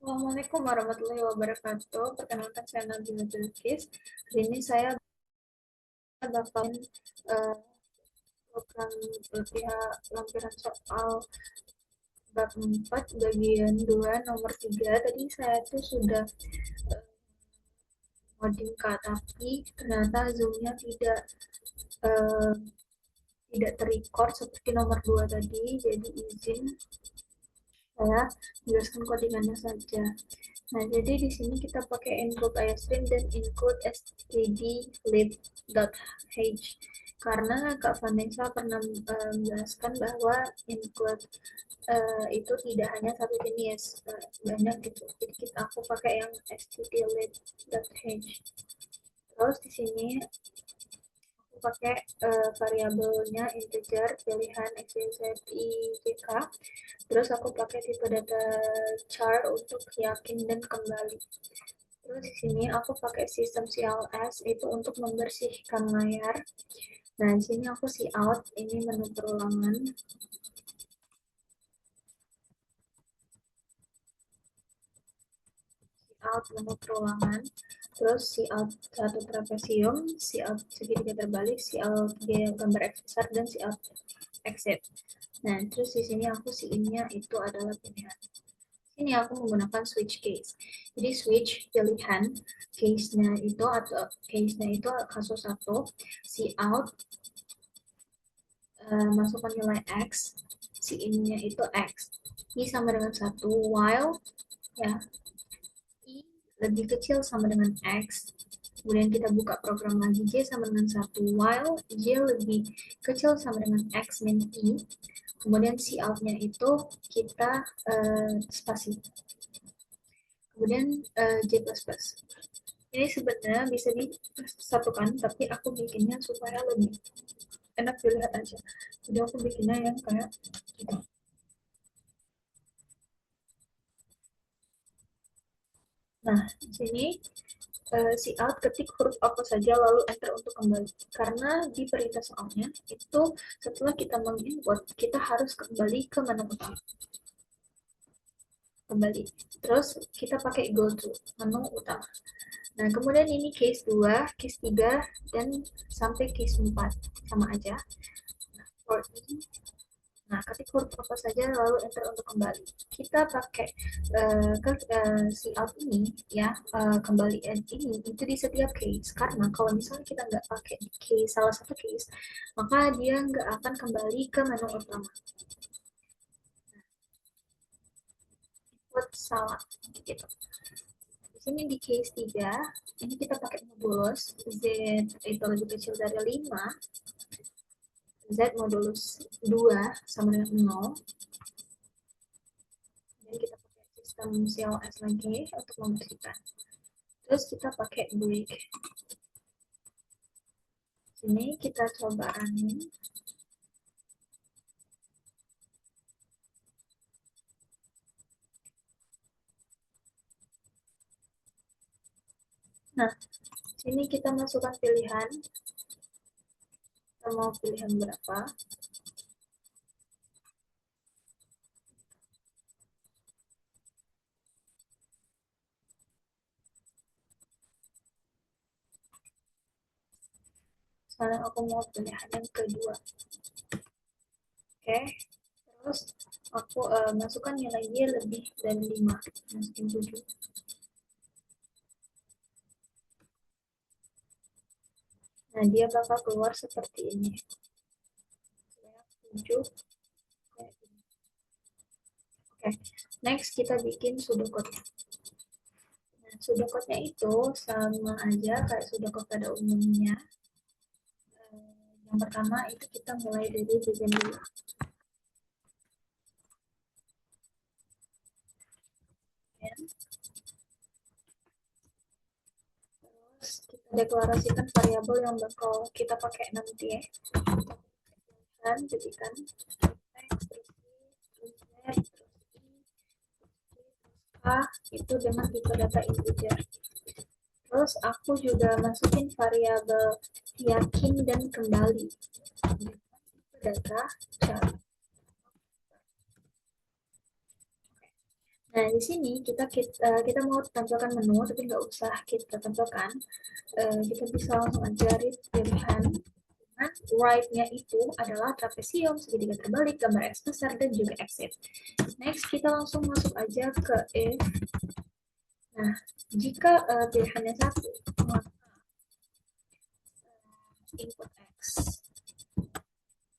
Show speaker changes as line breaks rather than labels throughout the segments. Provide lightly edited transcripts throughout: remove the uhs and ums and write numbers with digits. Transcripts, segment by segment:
Assalamualaikum warahmatullahi wabarakatuh. Perkenalkan saya Nabila Bilqis. Hari ini saya bakalan eh, program lampiran soal bab 4 bagian 2 nomor 3. Tadi saya tuh sudah eh, ngoding Kak, tapi ternyata Zoom-nya eh, tidak terrecord seperti nomor 2 tadi. Jadi izin saya jelaskan codingannya saja. Nah, jadi di sini kita pakai include iostream dan include stdlib.h karena Kak Vanessa pernah menjelaskan bahwa include itu tidak hanya satu jenis, banyak gitu. Jadi aku pakai yang stdlib.h. Terus di sini aku pakai variabelnya integer pilihan x, y, z, i, j, k. Terus aku pakai tipe data char untuk yakin dan kembali. Terus di sini aku pakai sistem CLS itu untuk membersihkan layar. Nah, di sini aku cout, ini menu perulangan. Cout menu perulangan. Terus cout satu trapesium, cout segitiga terbalik, cout gambar X besar, dan cout exit. Nah, terus di sini aku in-nya itu adalah pilihan. Ini aku menggunakan switch case. Jadi switch pilihan case-nya itu atau case-nya itu kasus 1, cout masukkan nilai X, in-nya itu X. I sama dengan 1, while ya I lebih kecil sama dengan X. Kemudian kita buka program lagi, J sama dengan 1, while J lebih kecil sama dengan X min I. Kemudian cout-nya itu kita spasi. Kemudian J++. Ini sebenarnya bisa disatukan, tapi aku bikinnya supaya lebih enak dilihat aja. Jadi aku bikinnya yang kayak gitu. Nah, di sini cout ketik huruf apa saja lalu enter untuk kembali. Karena di perintah soalnya itu setelah kita menginput, kita harus kembali ke menu utama. Kembali. Terus kita pakai go to menu utama. Nah, kemudian ini case 2, case 3, dan sampai case 4. Sama aja. Nah, for ini Nah, ketik huruf apa saja lalu enter untuk kembali. Kita pakai cout ini ya, kembalian ini itu di setiap case. Karena kalau misalnya kita nggak pakai di case salah satu case, maka dia nggak akan kembali ke menu utama. Buat salah gitu. Di sini di case 3, ini kita pakai modulus Z itu lebih kecil dari 5, Z modulus 2 sama dengan 0. Dan kita pakai sistem CLS lagi untuk membersihkan. Terus kita pakai break. Sini kita coba running. Nah, sini kita masukkan pilihan. Kita mau pilihan berapa? Sekarang aku mau pilihan yang kedua. Oke. Terus aku masukkan nilainya lebih dari 5. Masukin 7. Nah, dia bakal keluar seperti ini. 7. Oke. Next kita bikin pseudocode. Nah, pseudocode-nya itu sama aja kayak pseudocode pada umumnya. Yang pertama itu kita mulai dari desain dulu. Terus kita deklarasikan variabel yang bakal kita pakai nanti ya. Dan jadikan teks, terus Z, A itu dengan tipe data integer. Terus aku juga masukin variabel yakin dan kembali. Data char. Nah, di sini kita mau tampilkan menu, tapi nggak usah kita tampilkan. Kita bisa langsung aja read pilihan. Nah, right-nya itu adalah trapesium, segitiga terbalik, gambar X besar, dan juga exit. Next, kita langsung masuk aja ke if. Nah, jika pilihannya satu, maka input X,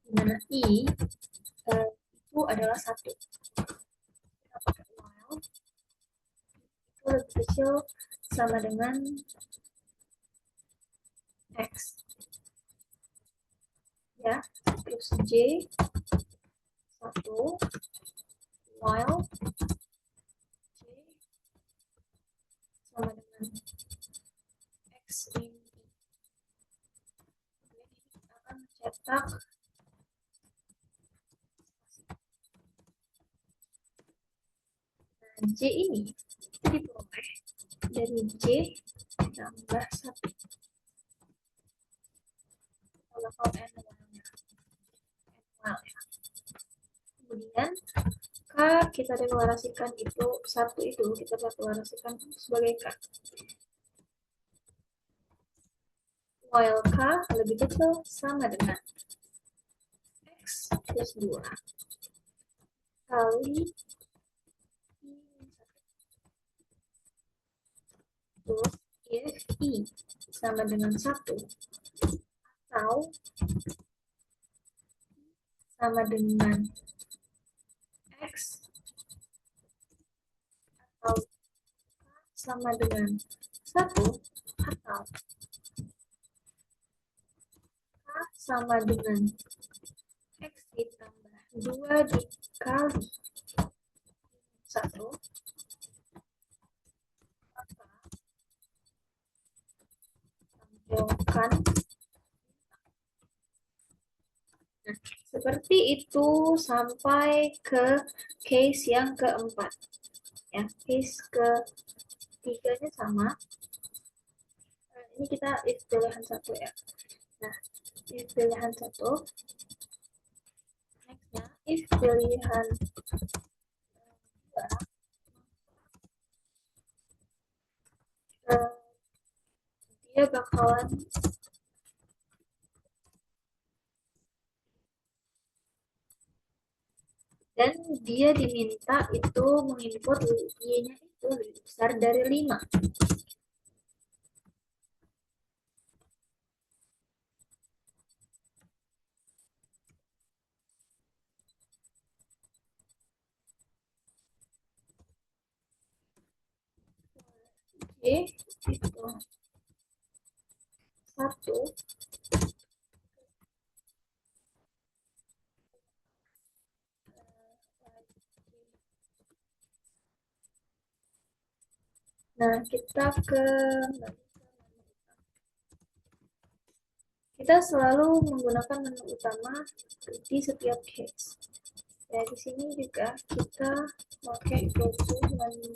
di mana I itu adalah satu. Kita pakai while, itu lebih kecil sama dengan X. Ya, terus J, satu, while J sama dengan X ini. Kemudian ini kita akan mencetak J ini diperoleh dari J tambah 1. Kalau N well, ya. Kemudian K kita deklarasikan itu satu, itu kita deklarasikan sebagai K. While K lebih kecil sama dengan X plus 2 kali terus if I sama dengan 1 atau sama dengan X atau sama dengan 1 atau K sama dengan X ditambah 2 dikali 1, maka tampilkan. Nah, seperti itu sampai ke case yang keempat. Ya, case ketiganya sama. Ini kita if pilihan satu ya. Nah, if pilihan satu. Nextnya, if pilihan dua, dia bakalan dan dia diminta itu menginput y-nya itu lebih besar dari 5. Oke, itu 1. Nah, kita selalu menggunakan menu utama di setiap case. Ya, di sini juga kita pakai go to menu.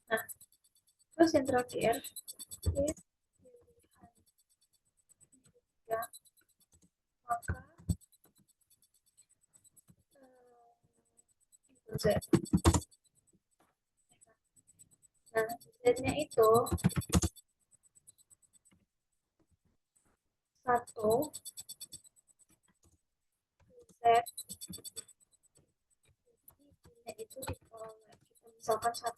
Nah, terus yang terakhir, ya, maka Z. Nah, Z-nya itu 1, Z, nya itu diperoleh. Misalkan 1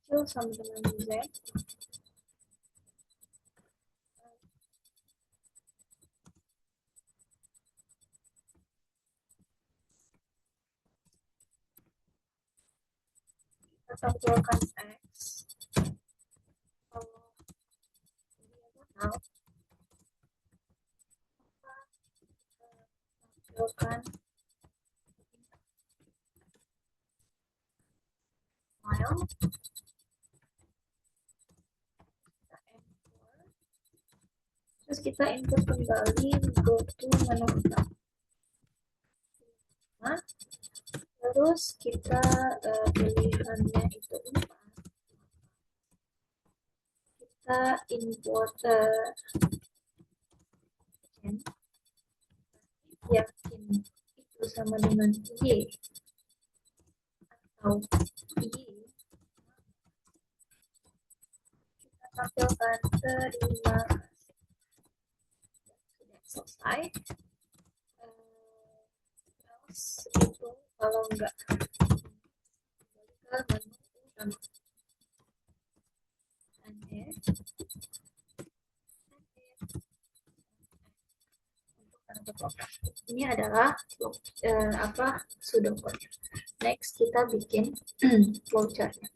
kecil sama dengan Z. Kita tampilkan X. Kalau diagonal, tampilkan file. Terus kita input kembali go to menu utama. Nah, terus kita pilihannya itu 4. kita import yakin itu sama dengan Y atau Y, kita tampilkan terima sudah selesai. Terus itu kalau enggak kembali ke menu utama ini adalah pseudocode. Next kita bikin flowchartnya.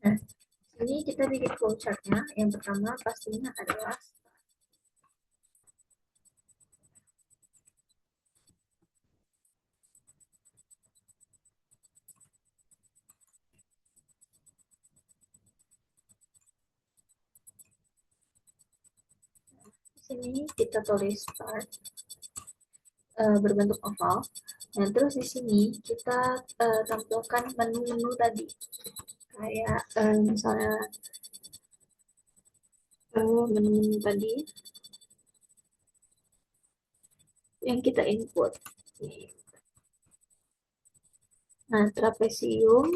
Nah, ini kita bikin flowchartnya. Yang pertama pastinya adalah sini kita tulis start berbentuk oval. Nah, terus di sini kita tampilkan menu-menu tadi. Kayak misalnya menu tadi yang kita input. Nah, trapesium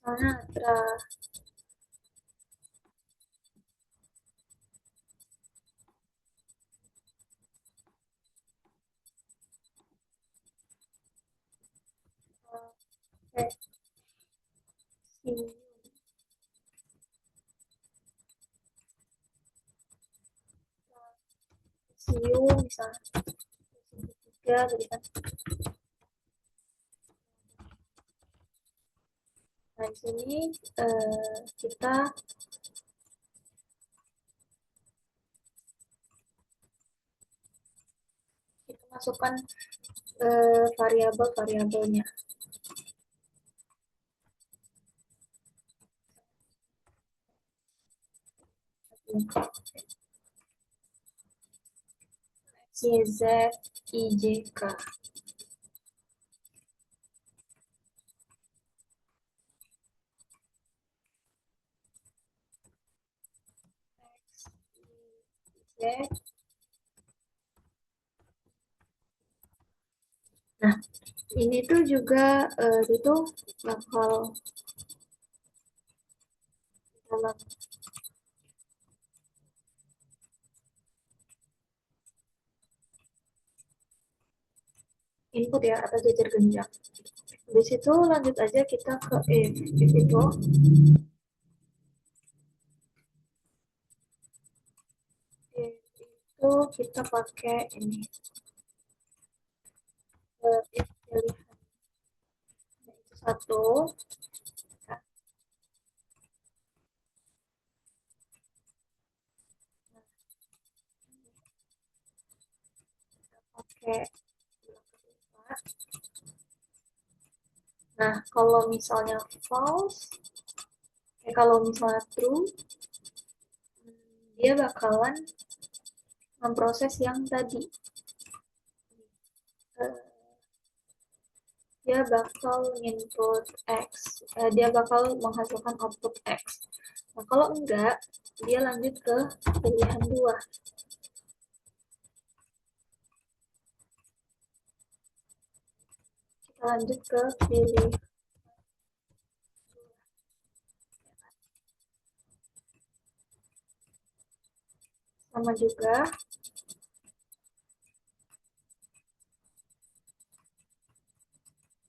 mana trapesium misalnya tiga berikan. Nah, di sini kita masukkan variabel-variabelnya. CZ, IJK. Nah, ini tuh juga itu bakal dalam input ya atau jajar genjang. Di situ lanjut aja kita ke if itu kita pakai ini if pilihan satu pakai. Nah, kalau misalnya false, kalau misalnya true, dia bakalan memproses yang tadi. Dia bakal input X, dia bakal menghasilkan output X. Nah, kalau enggak, dia lanjut ke pilihan 2. Kita lanjut ke pilih sama juga.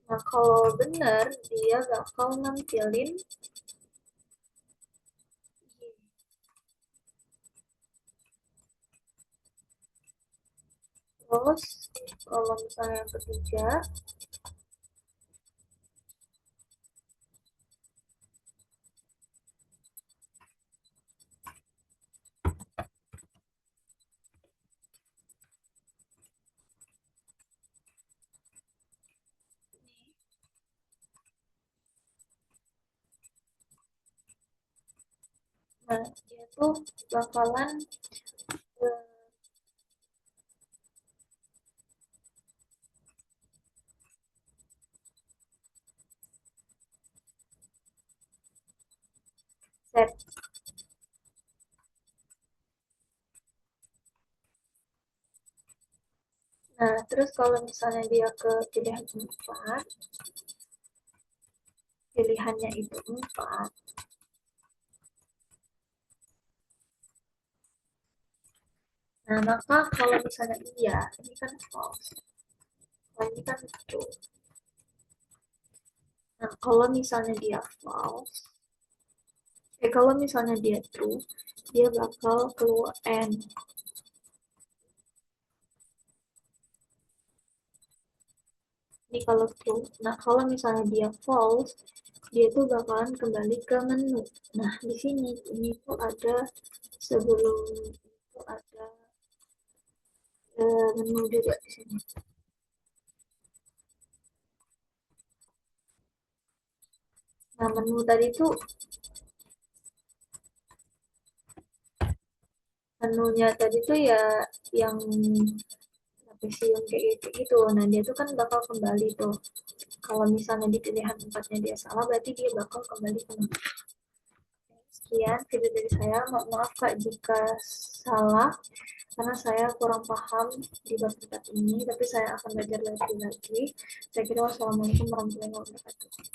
Nah, kalau benar, dia bakal nampilin terus kalau misalnya yang ketiga Nah, dia tuh bakalan eh, set. Nah, terus kalau misalnya dia ke pilihan 4, pilihannya itu 4. Nah, maka kalau misalnya iya, ini kan false. Kalau ini kan true. Nah, kalau misalnya dia false, kalau misalnya dia true, dia bakal keluar N. Ini kalau true. Nah, kalau misalnya dia false, dia tuh bakalan kembali ke menu. Nah, di sini ini tuh ada sebelum itu ada menu juga di sini. Nah, menu tadi tuh menunya tadi tuh ya yang trapesium kayak gitu gitu. Nah, dia tuh kan bakal kembali tuh. Kalau misalnya di pilihan 4-nya dia salah, berarti dia bakal kembali ke menu. Sekian video dari saya. Maaf Kak jika salah karena saya kurang paham di bab ini, tapi saya akan belajar lagi. Saya kira wassalamualaikum warahmatullahi wabarakatuh.